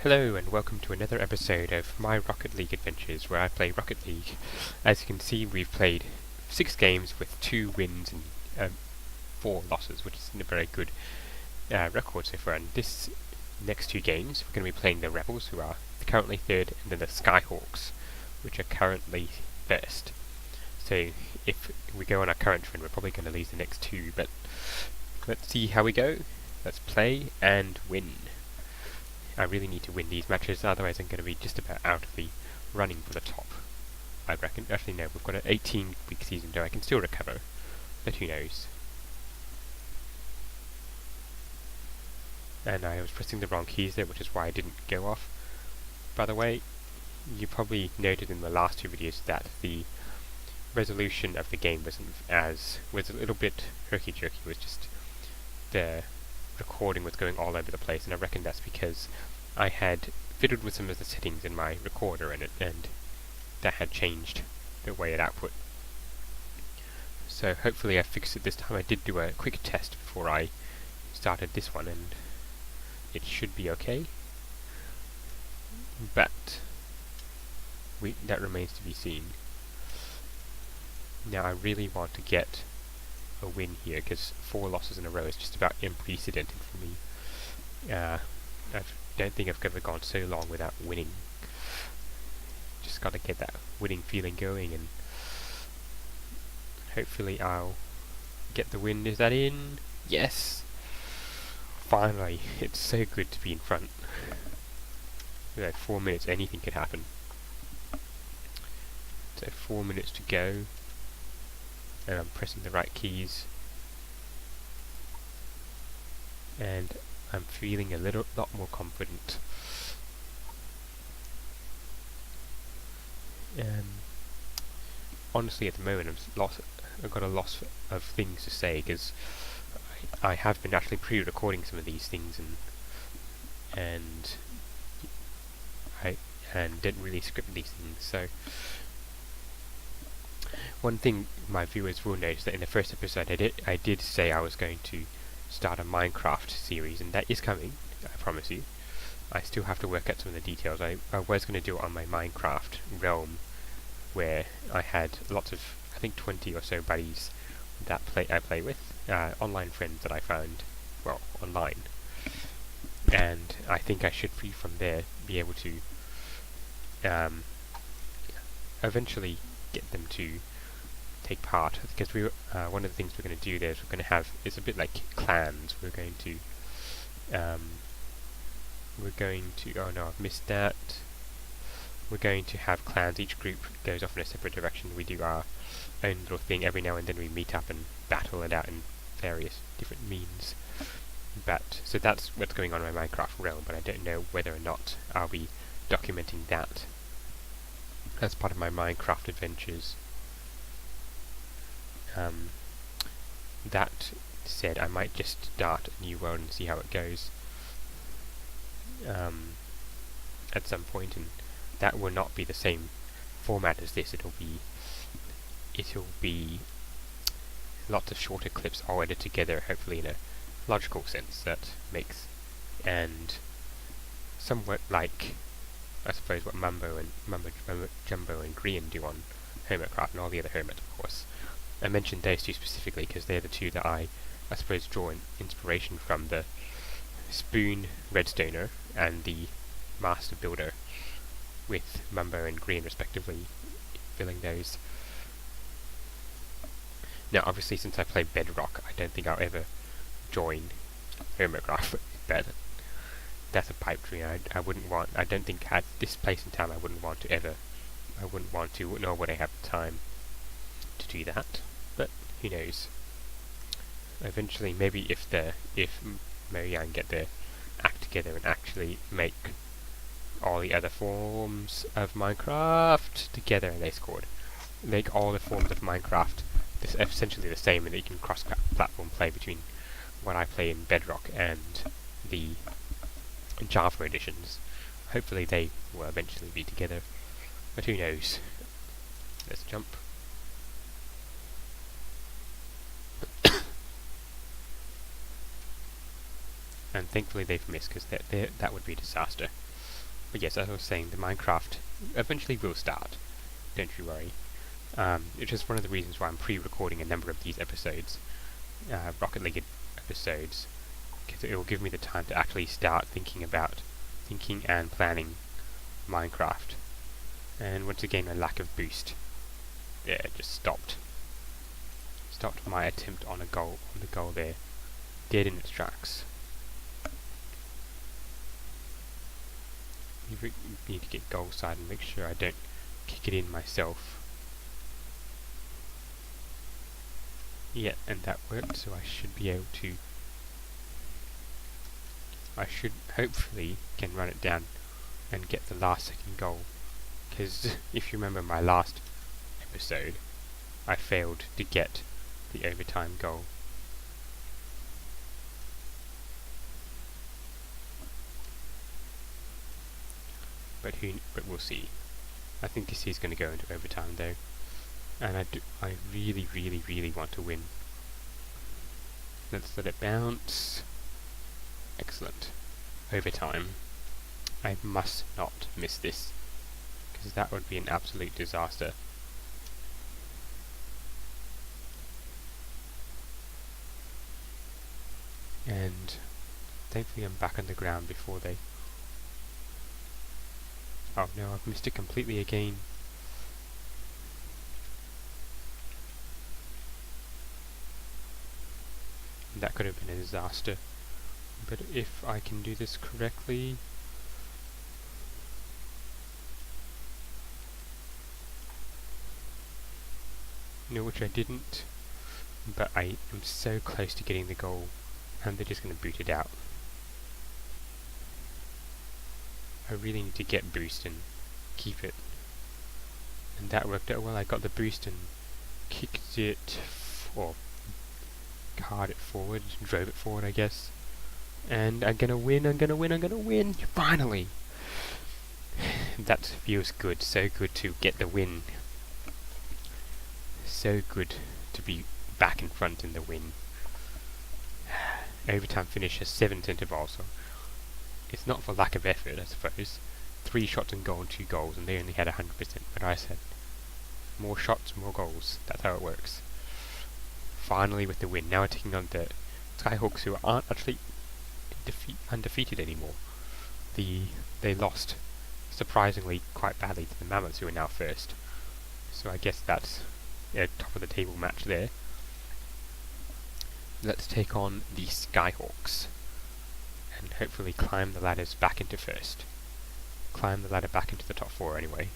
Hello and welcome to another episode of my Rocket League adventures where I play Rocket League. As you can see, we've played 6 games with 2 wins and 4 losses, which is a very good record so far. And this next 2 games, we're going to be playing the Rebels, who are currently 3rd, and then the Skyhawks, which are currently 1st. So if we go on our current trend, we're probably going to lose the next 2, but let's see how we go. Let's play and win. I really need to win these matches, otherwise I'm going to be just about out of the running for the top, I reckon. Actually no, we've got an 18-week season, though I can still recover, but who knows. And I was pressing the wrong keys there, which is why I didn't go off. By the way, you probably noted in the last 2 videos that the resolution of the game was a little bit herky-jerky. It was just the recording was going all over the place, and I reckon that's because I had fiddled with some of the settings in my recorder and that had changed the way it output. So hopefully I fixed it this time. I did do a quick test before I started this one and it should be okay, but that remains to be seen. Now I really want to get a win here, because 4 losses in a row is just about unprecedented for me. I don't think I've ever gone so long without winning. Just gotta get that winning feeling going, and hopefully I'll get the win. Is that in? Yes! Finally! It's so good to be in front. With 4 minutes, anything could happen. So 4 minutes to go. And I'm pressing the right keys, and I'm feeling a lot more confident. Honestly, at the moment, I've got a lot of things to say, because I have been actually pre-recording some of these things, and didn't really script these things. So one thing my viewers will notice that in the first episode I did say I was going to start a Minecraft series, and that is coming, I promise you. I still have to work out some of the details. I was going to do it on my Minecraft realm, where I had lots of, I think 20 or so buddies that I play with, online friends that I found, well, online. And I think I should from there be able to eventually get them to take part, because one of the things we're going to do there is we're going to have, it's a bit like clans. We're going to oh no, I've missed that. We're going to have clans. Each group goes off in a separate direction. We do our own little thing. Every now and then we meet up and battle it out in various different means. So that's what's going on in my Minecraft realm, but I don't know whether or not I'll be documenting that as part of my Minecraft adventures. That said, I might just start a new world and see how it goes at some point, and that will not be the same format as this. It'll be lots of shorter clips all edited together, hopefully in a logical sense that makes, and somewhat like, I suppose, what Mumbo Jumbo and Green do on Hermitcraft, and all the other Hermits, of course. I mentioned those 2 specifically because they're the 2 that I suppose draw inspiration from, the Spoon Redstoner and the Master Builder, with Mumbo and Green respectively filling those. Now obviously, since I play Bedrock, I don't think I'll ever join Hermitcraft, but that's a pipe dream. I don't think at this place in time I wouldn't want to, nor would I have the time to do that, but who knows. Eventually, maybe if Mojang get their act together and actually make all the other forms of Minecraft together, and make all the forms of Minecraft essentially the same, and that you can cross-platform play between what I play in Bedrock and the Java editions. Hopefully they will eventually be together, but who knows. Let's jump. And thankfully they've missed, because that would be a disaster. But yes, as I was saying, the Minecraft eventually will start. Don't you worry. It's just one of the reasons why I'm pre-recording a number of these episodes, Rocket League episodes, because it will give me the time to actually start thinking and planning Minecraft. And once again, my lack of boost, yeah, just stopped my attempt on the goal there, dead in its tracks. You need to get goal side and make sure I don't kick it in myself. Yeah, and that worked, so I should be able to... I should hopefully can run it down and get the last second goal. Because if you remember my last episode, I failed to get the overtime goal. But we'll see. I think this is going to go into overtime though. And I really, really, really want to win. Let's let it bounce. Excellent. Overtime. I must not miss this, because that would be an absolute disaster. And thankfully I'm back on the ground before they... Oh no, I've missed it completely again. That could have been a disaster. But if I can do this correctly... No, which I didn't. But I am so close to getting the goal, and they're just going to boot it out. I really need to get boost and keep it. And that worked out well. I got the boost and kicked it, or carred it forward, drove it forward, I guess. And I'm gonna win, finally! That feels good, so good to get the win. So good to be back in front in the win. Overtime finish has 7 centre balls, so it's not for lack of effort, I suppose. 3 shots and goal and 2 goals, and they only had 100%, but I said, more shots, more goals. That's how it works. Finally with the win. Now we're taking on the Skyhawks, who aren't actually undefeated anymore. They lost, surprisingly, quite badly to the Mammoths, who are now first. So I guess that's a top of the table match there. Let's take on the Skyhawks and hopefully climb the ladders back into first. Climb the ladder back into the top 4 anyway.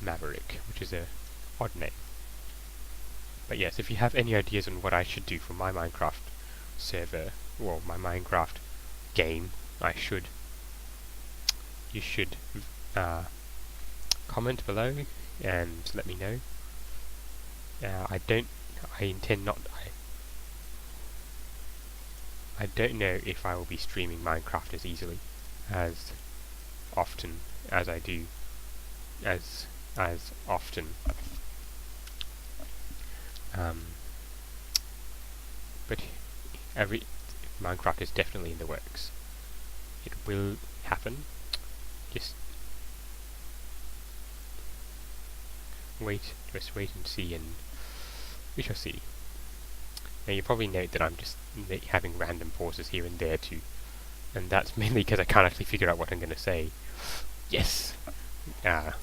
Maverick, which is a odd name. But yes, if you have any ideas on what I should do for my Minecraft server, well, my Minecraft game, you should comment below and let me know. I don't know if I will be streaming Minecraft as easily, as often as I do, as often. But Minecraft is definitely in the works. It will happen. Just wait and see, and we shall see. Now you probably note that I'm just having random pauses here and there too, and that's mainly because I can't actually figure out what I'm going to say. Yes! As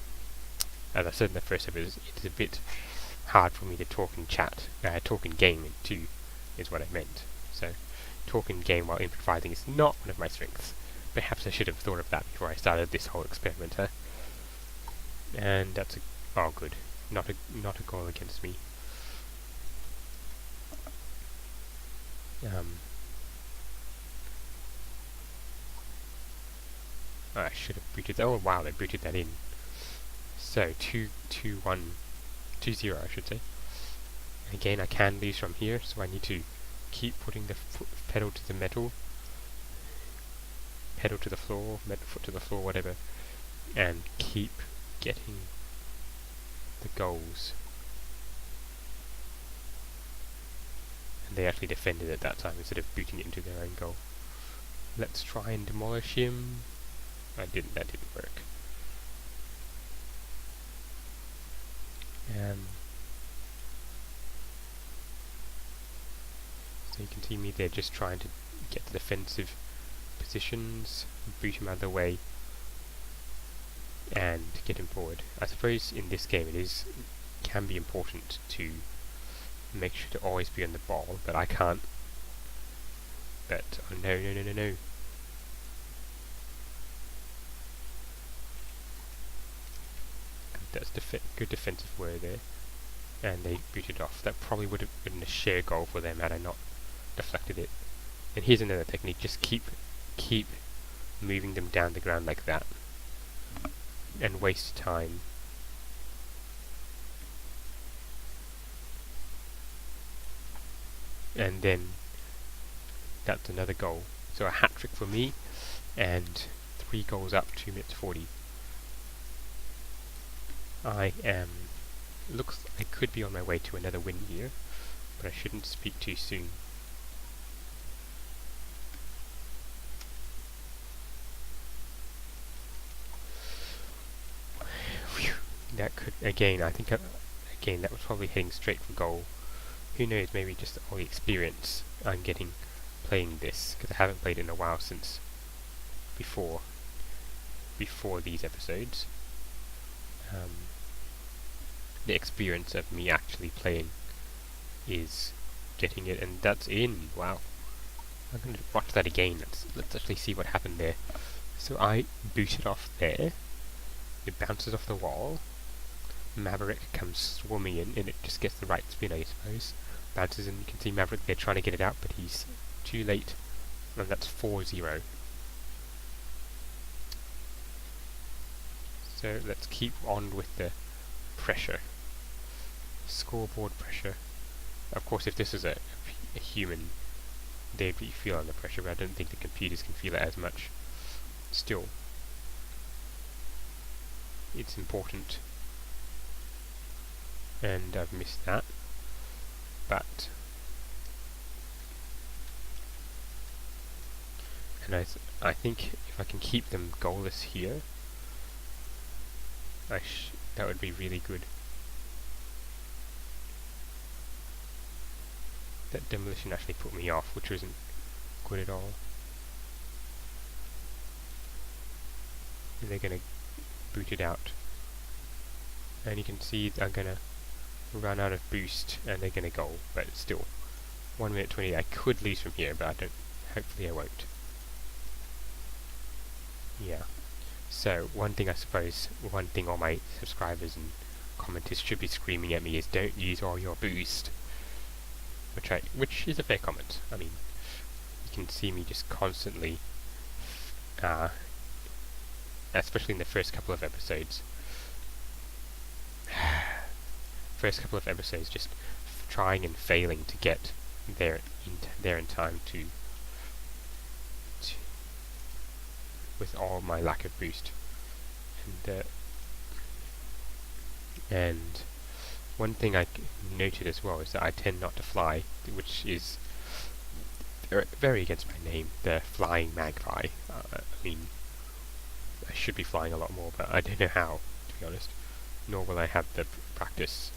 I said in the first episode, it's a bit hard for me to talk and chat, talk and game too, is what I meant. So, talk and game while improvising is not one of my strengths. Perhaps I should have thought of that before I started this whole experiment, huh? And that's oh good, not a goal against me. I should have booted that. Oh wow, they booted that in. So 2-0, I should say. And again, I can lose from here, so I need to keep putting the pedal to the metal, pedal to the floor, foot to the floor, whatever, and keep getting the goals. And they actually defended it that time instead of booting it into their own goal. Let's try and demolish him. That didn't work. So you can see me there just trying to get the defensive positions, boot him out of the way, and get him forward. I suppose in this game it can be important to make sure to always be on the ball, but I can't. But oh no. That's good defensive work there, and they booted off. That probably would have been a sheer goal for them had I not deflected it. And here's another technique: just keep moving them down the ground like that, and waste time. And then that's another goal. So a hat trick for me, and 3 goals up, 2 minutes 40. I could be on my way to another win here, but I shouldn't speak too soon. Whew. That could, again, I think, again, that was probably heading straight for goal. Who knows, maybe just all the experience I'm getting playing this, because I haven't played it in a while since before these episodes. The experience of me actually playing is getting it, and that's in. Wow. I'm going to watch that again. Let's actually see what happened there. So I boot it off there. It bounces off the wall. Maverick comes swarming in, and it just gets the right spin, I suppose. Bounces in. You can see Maverick there trying to get it out, but he's too late. And that's 4-0. So let's keep on with the pressure. Scoreboard pressure. Of course, if this is a human, they'd be feeling the pressure, but I don't think the computers can feel it as much. Still, it's important. And I've missed that. But and I think if I can keep them goalless here, that would be really good. That demolition actually put me off, which wasn't good at all. They're gonna boot it out, and you can see I'm gonna run out of boost, and they're gonna go. But still, 1 minute 20. I could lose from here, but I don't. Hopefully, I won't. Yeah. So one thing all my subscribers and commenters should be screaming at me is don't use all your boost. Which is a fair comment. I mean, you can see me just constantly, especially in the first couple of episodes, just trying and failing to get there in time to with all my lack of boost. And one thing I noted as well is that I tend not to fly, which is very against my name, the flying magpie. I mean, I should be flying a lot more, but I don't know how, to be honest. Nor will I have the practice.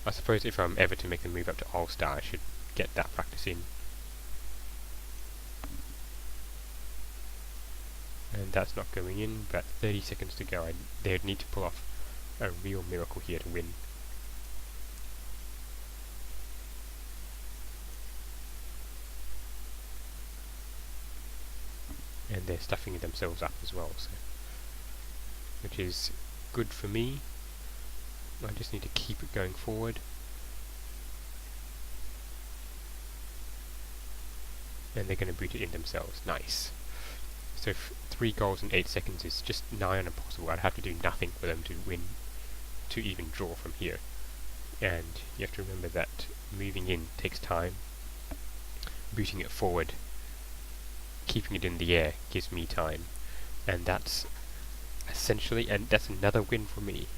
I suppose if I'm ever to make the move up to All-Star, I should get that practice in. And that's not going in, but 30 seconds to go. They would need to pull off a real miracle here to win. And they're stuffing themselves up as well, so which is good for me. I just need to keep it going forward. And they're going to boot it in themselves. Nice. So 3 goals in 8 seconds is just nigh on impossible. I'd have to do nothing for them to win, to even draw from here. And you have to remember that moving in takes time. Booting it forward, keeping it in the air, gives me time. And that's essentially, and that's another win for me.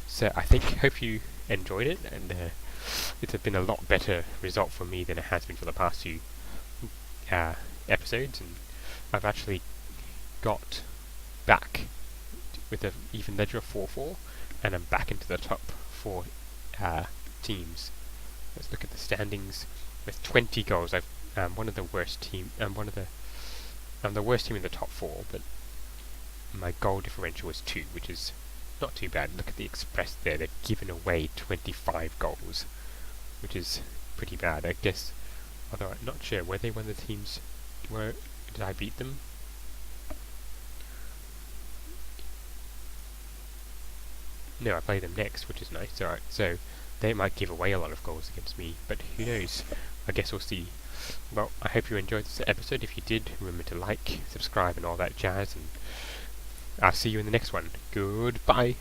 So hope you enjoyed it, and it's been a lot better result for me than it has been for the past few episodes, and I've actually got back with an even ledger of 4-4, and I'm back into the top 4 teams. Let's look at the standings. With 20 goals, I'm one of the worst team. I'm the worst team in the top 4, but my goal differential is 2, which is not too bad. Look at the Express there; they've given away 25 goals, which is pretty bad, I guess. Although I'm not sure, were they one of the teams? Did I beat them? No, I play them next, which is nice. Alright, so they might give away a lot of goals against me, but who knows? I guess we'll see. Well, I hope you enjoyed this episode. If you did, remember to like, subscribe, and all that jazz, and I'll see you in the next one. Goodbye!